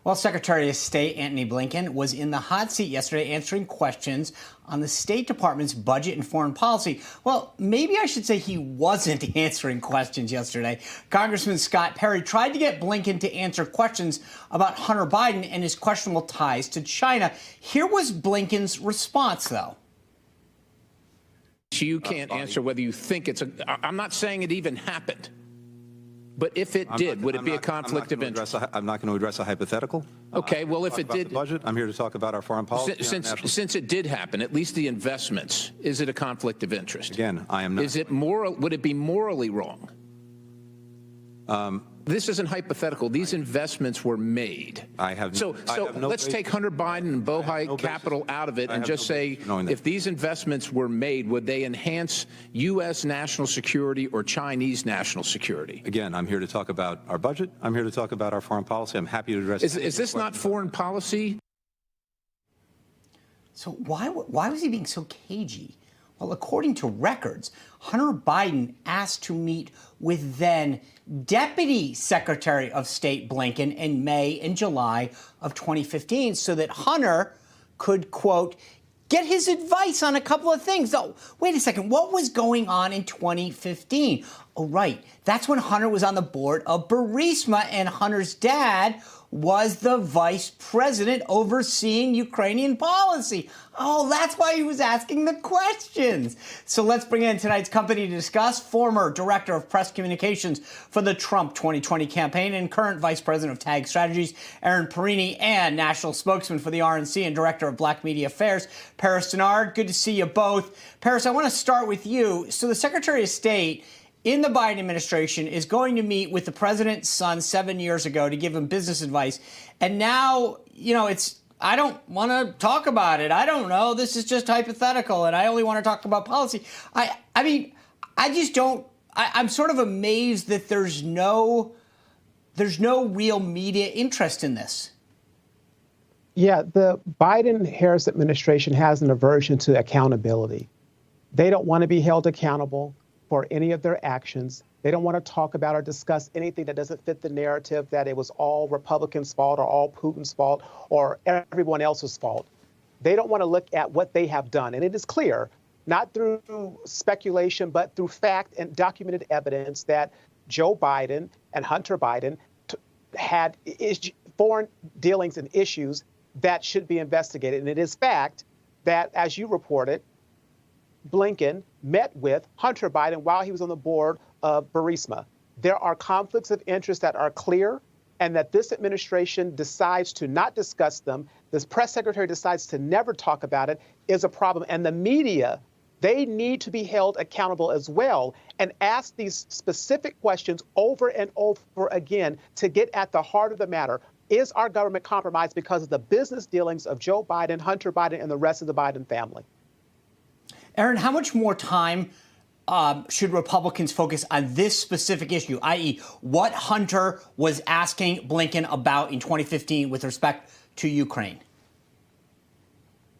Well, Secretary of State Antony Blinken was in the hot seat yesterday answering questions on the State Department's budget and foreign policy. Well, maybe I should say he wasn't answering questions yesterday. Congressman Scott Perry tried to get Blinken to answer questions about Hunter Biden and his questionable ties to China. Here was Blinken's response, though. You can't answer whether you think it's a... I'm not saying it even happened. But if it did, would it be a conflict of interest? I'm not going to address a hypothetical. Okay, well, if it did... The budget, I'm here to talk about our foreign policy. Since it did happen, at least the investments, is it a conflict of interest? Again, I am not... Is it moral? Would it be morally wrong? This isn't hypothetical. These investments were made. So let's take Hunter Biden and Bohai Capital out of it and just say, if these investments were made, would they enhance U.S. national security or Chinese national security? Again, I'm here to talk about our budget. I'm here to talk about our foreign policy. I'm happy to address... Is this not foreign policy? So why was he being so cagey? Well, according to records, Hunter Biden asked to meet with then Deputy Secretary of State Blinken in May and July of 2015 so that Hunter could, quote, get his advice on a couple of things. Oh, wait a second. What was going on in 2015? Oh, right. That's when Hunter was on the board of Burisma, and Hunter's dad was the vice president overseeing Ukrainian policy. Oh, that's why he was asking the questions. So let's bring in tonight's company to discuss former director of press communications for the Trump 2020 campaign and current vice president of TAG strategies, Erin Perrine, and national spokesman for the RNC and director of Black Media Affairs, Paris Dennard. Good to see you both. Paris, I want to start with you. So the Secretary of State in the Biden administration is going to meet with the president's son 7 years ago to give him business advice. And now, I don't want to talk about it. I don't know. This is just hypothetical, and I only want to talk about policy. I'm sort of amazed that there's no real media interest in this. Yeah, the Biden-Harris administration has an aversion to accountability. They don't want to be held accountable for any of their actions. They don't want to talk about or discuss anything that doesn't fit the narrative that it was all Republicans' fault or all Putin's fault or everyone else's fault. They don't want to look at what they have done. And it is clear, not through speculation, but through fact and documented evidence that Joe Biden and Hunter Biden had foreign dealings and issues that should be investigated. And it is fact that, as you reported, Blinken met with Hunter Biden while he was on the board of Burisma. There are conflicts of interest that are clear, and that this administration decides to not discuss them, this press secretary decides to never talk about it, is a problem. And the media, they need to be held accountable as well and ask these specific questions over and over again to get at the heart of the matter. Is our government compromised because of the business dealings of Joe Biden, Hunter Biden, and the rest of the Biden family? Erin, how much more time should Republicans focus on this specific issue, i.e. what Hunter was asking Blinken about in 2015 with respect to Ukraine?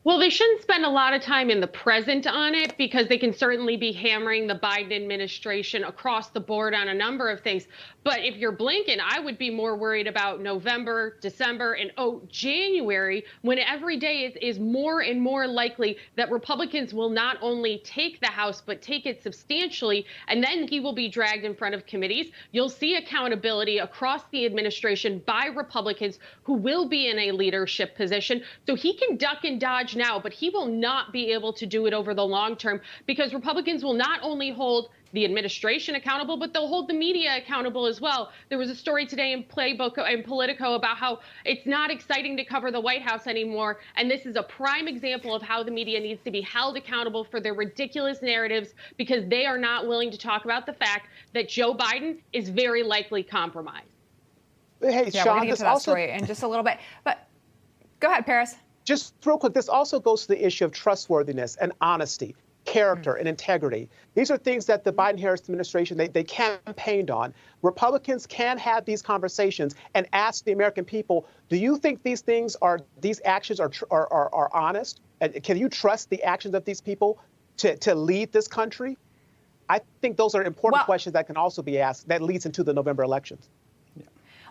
Well, they shouldn't spend a lot of time in the present on it because they can certainly be hammering the Biden administration across the board on a number of things. But if you're Blinken, I would be more worried about November, December, and January, when every day is more and more likely that Republicans will not only take the House, but take it substantially, and then he will be dragged in front of committees. You'll see accountability across the administration by Republicans who will be in a leadership position. So he can duck and dodge now, but he will not be able to do it over the long term because Republicans will not only hold the administration accountable, but they'll hold the media accountable as well. There was a story today in Politico about how it's not exciting to cover the White House anymore. And this is a prime example of how the media needs to be held accountable for their ridiculous narratives because they are not willing to talk about the fact that Joe Biden is very likely compromised. Hey, yeah, Sean, we're going to get to that story in just a little bit. But go ahead, Paris. Just real quick, this also goes to the issue of trustworthiness and honesty, character and integrity. These are things that the Biden-Harris administration, they campaigned on. Republicans can have these conversations and ask the American people, do you think these actions are honest? And can you trust the actions of these people to lead this country? I think those are important questions that can also be asked that leads into the November elections.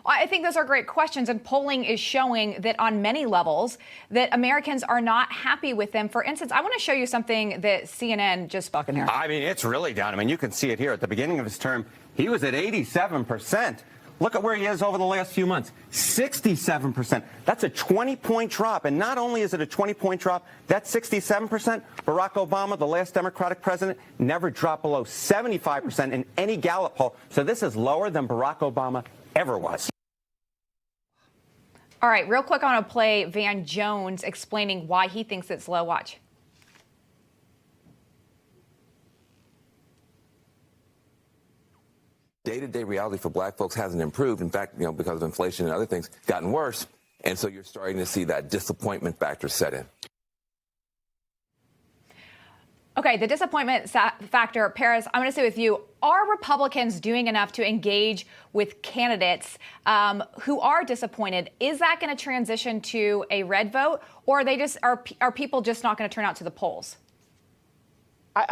I think those are great questions, and polling is showing that on many levels that Americans are not happy with them. For instance, I want to show you something that CNN just fucking here. I mean, it's really down. I mean, you can see it here. At the beginning of his term, he was at 87%. Look at where he is over the last few months, 67%. That's a 20-point drop. And not only is it a 20-point drop, that's 67%. Barack Obama, the last Democratic president, never dropped below 75% in any Gallup poll. So this is lower than Barack Obama ever was. All right, real quick, I want to play Van Jones explaining why he thinks it's low. Watch. Day-to-day reality for black folks hasn't improved. In fact, because of inflation and other things, it's gotten worse. And so you're starting to see that disappointment factor set in. Okay, the disappointment factor, Paris, I'm going to say with you, are Republicans doing enough to engage with candidates who are disappointed? Is that going to transition to a red vote, or are people just not going to turn out to the polls?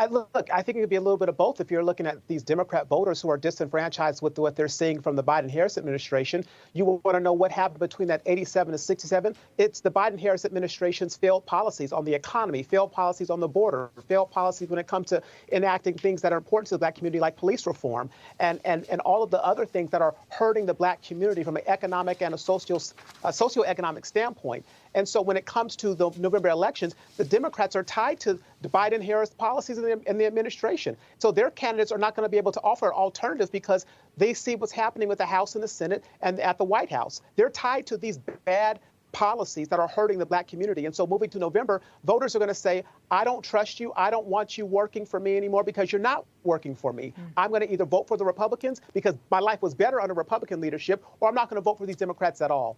Look, I think it could be a little bit of both. If you're looking at these Democrat voters who are disenfranchised with what they're seeing from the Biden-Harris administration, you will want to know what happened between that 87 to 67. It's the Biden-Harris administration's failed policies on the economy, failed policies on the border, failed policies when it comes to enacting things that are important to the black community, like police reform, and all of the other things that are hurting the black community from an economic and a socioeconomic standpoint. And so when it comes to the November elections, the Democrats are tied to the Biden-Harris policies in the administration. So their candidates are not going to be able to offer alternatives because they see what's happening with the House and the Senate and at the White House. They're tied to these bad policies that are hurting the black community. And so moving to November, voters are going to say, I don't trust you. I don't want you working for me anymore because you're not working for me. I'm going to either vote for the Republicans because my life was better under Republican leadership, or I'm not going to vote for these Democrats at all.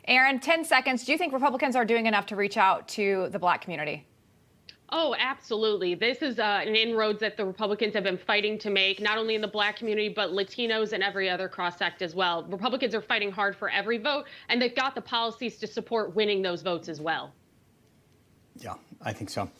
Aaron, 10 seconds. Do you think Republicans are doing enough to reach out to the black community? Oh, absolutely. This is an inroads that the Republicans have been fighting to make, not only in the black community, but Latinos and every other cross-sect as well. Republicans are fighting hard for every vote, and they've got the policies to support winning those votes as well. Yeah, I think so.